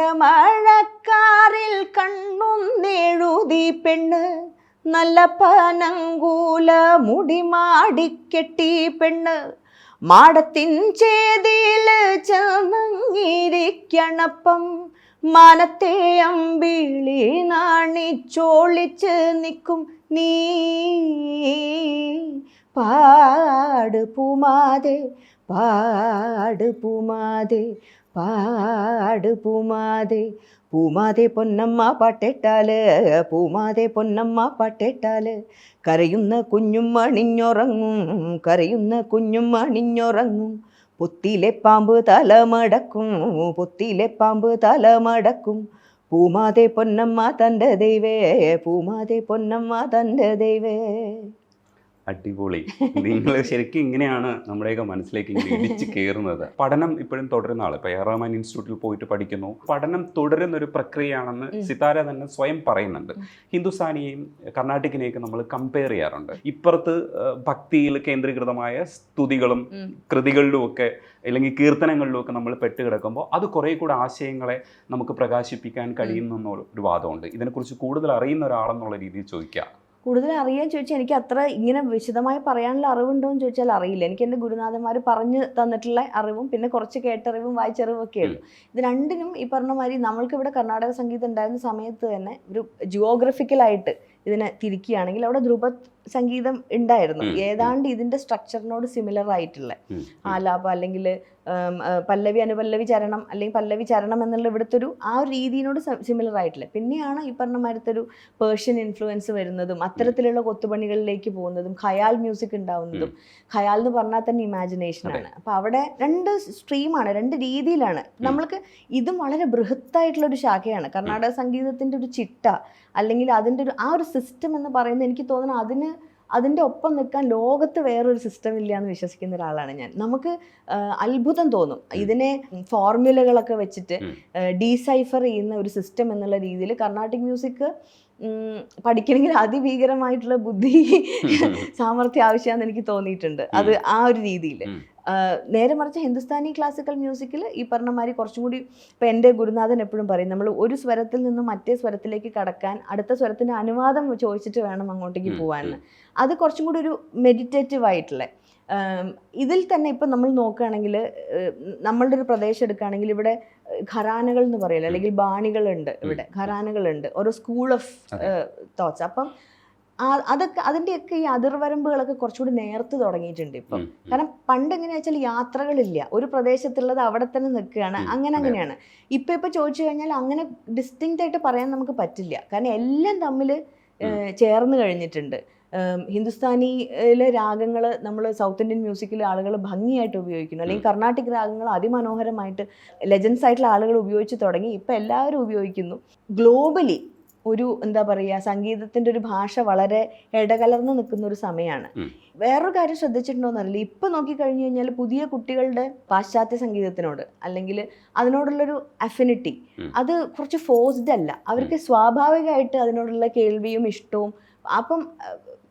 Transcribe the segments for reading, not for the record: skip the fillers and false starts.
കോടമഴക്കാറിൽ കണ്ണൊന്നെഴുതി പെണ്ണ്, നല്ല പനങ്കൂല മുടി മാടിക്കെട്ടി പെണ്ണ്, മാടത്തിൻ ചേതിയില് ചെന്നങ്ങിരിക്കണപ്പം മാനത്തെ അമ്പിളി നാണിച്ചോളിച്ച് നിൽക്കും നീ. പാട് പൂമാതെ പാട് പൂമാതെ പാട് പൂമാതെ, പൂമാതെ പൊന്നമ്മ പാട്ടേട്ടാല്, പൂമാതെ പൊന്നമ്മ പാട്ടേട്ടാല്, കരയുന്ന കുഞ്ഞും അണിഞ്ഞുറങ്ങും, കരയുന്ന കുഞ്ഞും അണിഞ്ഞുറങ്ങും, പൊത്തിലെ പാമ്പ് തലമടക്കും, പൊത്തിലെ പാമ്പ് തലമടക്കും, പൂമാതെ പൊന്നമ്മ തൻ്റെ ദൈവേ, പൂമാതെ പൊന്നമ്മ തൻ്റെ ദൈവേ. അടിപൊളി. നിങ്ങൾ ശരിക്കും ഇങ്ങനെയാണ് നമ്മുടെയൊക്കെ മനസ്സിലേക്ക് ഇങ്ങനെ ഇടിച്ച് കയറുന്നത്. പഠനം ഇപ്പോഴും തുടരുന്ന ആൾ, ഇപ്പോൾ റഹ്മാൻ ഇൻസ്റ്റിറ്റ്യൂട്ടിൽ പോയിട്ട് പഠിക്കുന്നു, പഠനം തുടരുന്ന ഒരു പ്രക്രിയയാണെന്ന് സിതാര തന്നെ സ്വയം പറയുന്നുണ്ട്. ഹിന്ദുസ്ഥാനിയെയും കർണാട്ടിക്കിനെയൊക്കെ നമ്മൾ കമ്പയർ ചെയ്യാറുണ്ട്. ഇപ്പുറത്ത് ഭക്തിയിൽ കേന്ദ്രീകൃതമായ സ്തുതികളും കൃതികളിലും ഒക്കെ അല്ലെങ്കിൽ കീർത്തനങ്ങളിലും ഒക്കെ നമ്മൾ പെട്ടുകിടക്കുമ്പോൾ അത് കുറേ കൂടെ ആശയങ്ങളെ നമുക്ക് പ്രകാശിപ്പിക്കാൻ കഴിയുമെന്നൊരു വാദമുണ്ട്. ഇതിനെക്കുറിച്ച് കൂടുതൽ അറിയുന്ന ഒരാളെന്നുള്ള രീതിയിൽ ചോദിക്കുക. കൂടുതൽ അറിയാൻ ചോദിച്ചാൽ എനിക്ക് അത്ര ഇങ്ങനെ വിശദമായി പറയാനുള്ള അറിവുണ്ടോ എന്ന് ചോദിച്ചാൽ അറിയില്ല. എനിക്ക് എൻ്റെ ഗുരുനാഥന്മാർ പറഞ്ഞു തന്നിട്ടുള്ള അറിവും പിന്നെ കുറച്ച് കേട്ടറിവും വായിച്ചറിവും ഒക്കെ ഉള്ളൂ. ഇത് രണ്ടിനും ഈ പറഞ്ഞ മാതിരി നമ്മൾക്കിവിടെ കർണാടക സംഗീതം ഉണ്ടായിരുന്ന സമയത്ത് തന്നെ ഒരു ജിയോഗ്രഫിക്കലായിട്ട് ഇതിനെ തിരിക്കുകയാണെങ്കിൽ അവിടെ ധ്രുപ സംഗീതം ഉണ്ടായിരുന്നു, ഏതാണ്ട് ഇതിൻ്റെ സ്ട്രക്ചറിനോട് സിമിലർ ആയിട്ടുള്ള ആലാപ അല്ലെങ്കിൽ പല്ലവി അനുപല്ലവി ചരണം അല്ലെങ്കിൽ പല്ലവി ചരണം എന്നുള്ള ഇവിടുത്തെ ഒരു ആ ഒരു രീതിയോട് സിമിലർ ആയിട്ടില്ല. പിന്നെയാണ് ഈ പറഞ്ഞ മാതിരത്തെ ഒരു പേർഷ്യൻ ഇൻഫ്ലുവൻസ് വരുന്നതും അത്തരത്തിലുള്ള കൊത്തുപണികളിലേക്ക് പോകുന്നതും ഖയാൽ മ്യൂസിക് ഉണ്ടാവുന്നതും. ഖയാൽ എന്ന് പറഞ്ഞാൽ തന്നെ ഇമാജിനേഷനാണ്. അപ്പോൾ അവിടെ രണ്ട് സ്ട്രീമാണ്, രണ്ട് രീതിയിലാണ്. നമ്മൾക്ക് ഇതും വളരെ ബൃഹത്തായിട്ടുള്ളൊരു ശാഖയാണ്. കർണാടക സംഗീതത്തിൻ്റെ ഒരു ചിട്ട അല്ലെങ്കിൽ അതിൻ്റെ ഒരു ആ ഒരു സിസ്റ്റം എന്ന് പറയുന്നത് എനിക്ക് തോന്നുന്നു അതിൻ്റെ ഒപ്പം നിൽക്കാൻ ലോകത്ത് വേറൊരു സിസ്റ്റം ഇല്ല എന്ന് വിശ്വസിക്കുന്ന ഒരാളാണ് ഞാൻ. നമുക്ക് അത്ഭുതം തോന്നും ഇതിനെ ഫോർമുലകളൊക്കെ വെച്ചിട്ട് ഡീസൈഫർ ചെയ്യുന്ന ഒരു സിസ്റ്റം എന്നുള്ള രീതിയിൽ. കർണാട്ടിക് മ്യൂസിക് പഠിക്കണമെങ്കിൽ അതിഭീകരമായിട്ടുള്ള ബുദ്ധി സാമർഥ്യം ആവശ്യമാണെന്ന് എനിക്ക് തോന്നിയിട്ടുണ്ട്. അത് ആ ഒരു രീതിയിൽ. നേരെ മറിച്ച് ഹിന്ദുസ്ഥാനി ക്ലാസിക്കൽ മ്യൂസിക്കിൽ ഈ പറഞ്ഞ മാതിരി കുറച്ചും കൂടി, ഇപ്പം എൻ്റെ ഗുരുനാഥൻ എപ്പോഴും പറയും, നമ്മൾ ഒരു സ്വരത്തിൽ നിന്നും മറ്റേ സ്വരത്തിലേക്ക് കടക്കാൻ അടുത്ത സ്വരത്തിൻ്റെ അനുവാദം ചോദിച്ചിട്ട് വേണം അങ്ങോട്ടേക്ക് പോകാമെന്ന്. അത് കുറച്ചും കൂടി ഒരു മെഡിറ്റേറ്റീവ് ആയിട്ടുള്ള. ഇതിൽ തന്നെ ഇപ്പം നമ്മൾ നോക്കുകയാണെങ്കിൽ നമ്മളുടെ ഒരു പ്രദേശം എടുക്കുകയാണെങ്കിൽ ഇവിടെ ഘരാനകൾ എന്ന് പറയില്ല, അല്ലെങ്കിൽ ബാണികളുണ്ട്, ഇവിടെ ഘരാനകളുണ്ട്, ഓരോ സ്കൂൾ ഓഫ് തോട്ട്സ്. അപ്പം അതൊക്കെ അതിൻ്റെയൊക്കെ ഈ അതിർവരമ്പുകളൊക്കെ കുറച്ചുകൂടി നേർത്ത് തുടങ്ങിയിട്ടുണ്ട് ഇപ്പം. കാരണം പണ്ട് എങ്ങനെയാ വെച്ചാൽ യാത്രകളില്ല, ഒരു പ്രദേശത്തുള്ളത് അവിടെ തന്നെ നിൽക്കുകയാണ്, അങ്ങനെയാണ്. ഇപ്പം ചോദിച്ചു കഴിഞ്ഞാൽ അങ്ങനെ ഡിസ്റ്റിങ്ക്റ്റ് ആയിട്ട് പറയാൻ നമുക്ക് പറ്റില്ല, കാരണം എല്ലാം തമ്മിൽ ചേർന്ന് കഴിഞ്ഞിട്ടുണ്ട്. ഹിന്ദുസ്ഥാനിയിലെ രാഗങ്ങൾ നമ്മൾ സൗത്ത് ഇന്ത്യൻ മ്യൂസിക്കിൽ ആളുകൾ ഭംഗിയായിട്ട് ഉപയോഗിക്കുന്നു, അല്ലെങ്കിൽ കർണാട്ടിക് രാഗങ്ങൾ അതിമനോഹരമായിട്ട് ലെജൻസ് ആയിട്ടുള്ള ആളുകൾ ഉപയോഗിച്ച് തുടങ്ങി. ഇപ്പം എല്ലാവരും ഉപയോഗിക്കുന്നു. ഗ്ലോബലി ഒരു എന്താ പറയുക, സംഗീതത്തിൻ്റെ ഒരു ഭാഷ വളരെ ഇടകലർന്ന് നിൽക്കുന്ന ഒരു സമയമാണ്. വേറൊരു കാര്യം ശ്രദ്ധിച്ചിട്ടുണ്ടോയെന്നറിയില്ല, ഇപ്പം നോക്കിക്കഴിഞ്ഞു കഴിഞ്ഞാൽ പുതിയ കുട്ടികളുടെ പാശ്ചാത്യ സംഗീതത്തിനോട് അല്ലെങ്കിൽ അതിനോടുള്ളൊരു അഫിനിറ്റി അത് കുറച്ച് ഫോഴ്സ്ഡ് അല്ല, അവർക്ക് സ്വാഭാവികമായിട്ട് അതിനോടുള്ള കേൾവിയും ഇഷ്ടവും. അപ്പം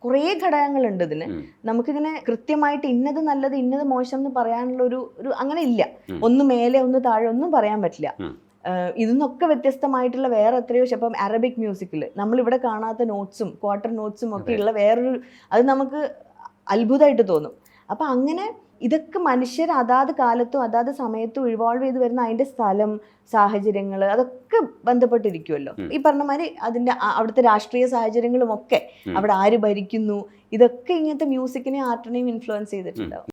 കുറേ ഘടകങ്ങളുണ്ട് ഇതിന്. നമുക്കിങ്ങനെ കൃത്യമായിട്ട് ഇന്നത് നല്ലത് ഇന്നത് മോശം എന്ന് പറയാനുള്ള ഒരു അങ്ങനെ ഇല്ല. ഒന്ന് മേലെ ഒന്ന് താഴെ ഒന്നും പറയാൻ പറ്റില്ല. ഇതിന്നൊക്കെ വ്യത്യസ്തമായിട്ടുള്ള വേറെ എത്രയോ, ഇപ്പം അറബിക് മ്യൂസിക്കിൽ നമ്മളിവിടെ കാണാത്ത നോട്ട്സും ക്വാർട്ടർ നോട്ട്സും ഒക്കെ ഉള്ള വേറൊരു, അത് നമുക്ക് അത്ഭുതമായിട്ട് തോന്നും. അപ്പം അങ്ങനെ ഇതൊക്കെ മനുഷ്യർ അതാത് കാലത്തും അതാത് സമയത്തും ഇവോൾവ് ചെയ്ത് വരുന്ന അതിൻ്റെ സ്ഥലം, സാഹചര്യങ്ങൾ, അതൊക്കെ ബന്ധപ്പെട്ടിരിക്കുമല്ലോ. ഈ പറഞ്ഞ മാതിരി അതിൻ്റെ അവിടുത്തെ രാഷ്ട്രീയ സാഹചര്യങ്ങളും ഒക്കെ, അവിടെ ആര് ഭരിക്കുന്നു, ഇതൊക്കെ ഇങ്ങനത്തെ മ്യൂസിക്കിനെയും ആർട്ടിനെയും ഇൻഫ്ലുവൻസ് ചെയ്തിട്ടുണ്ടാവും.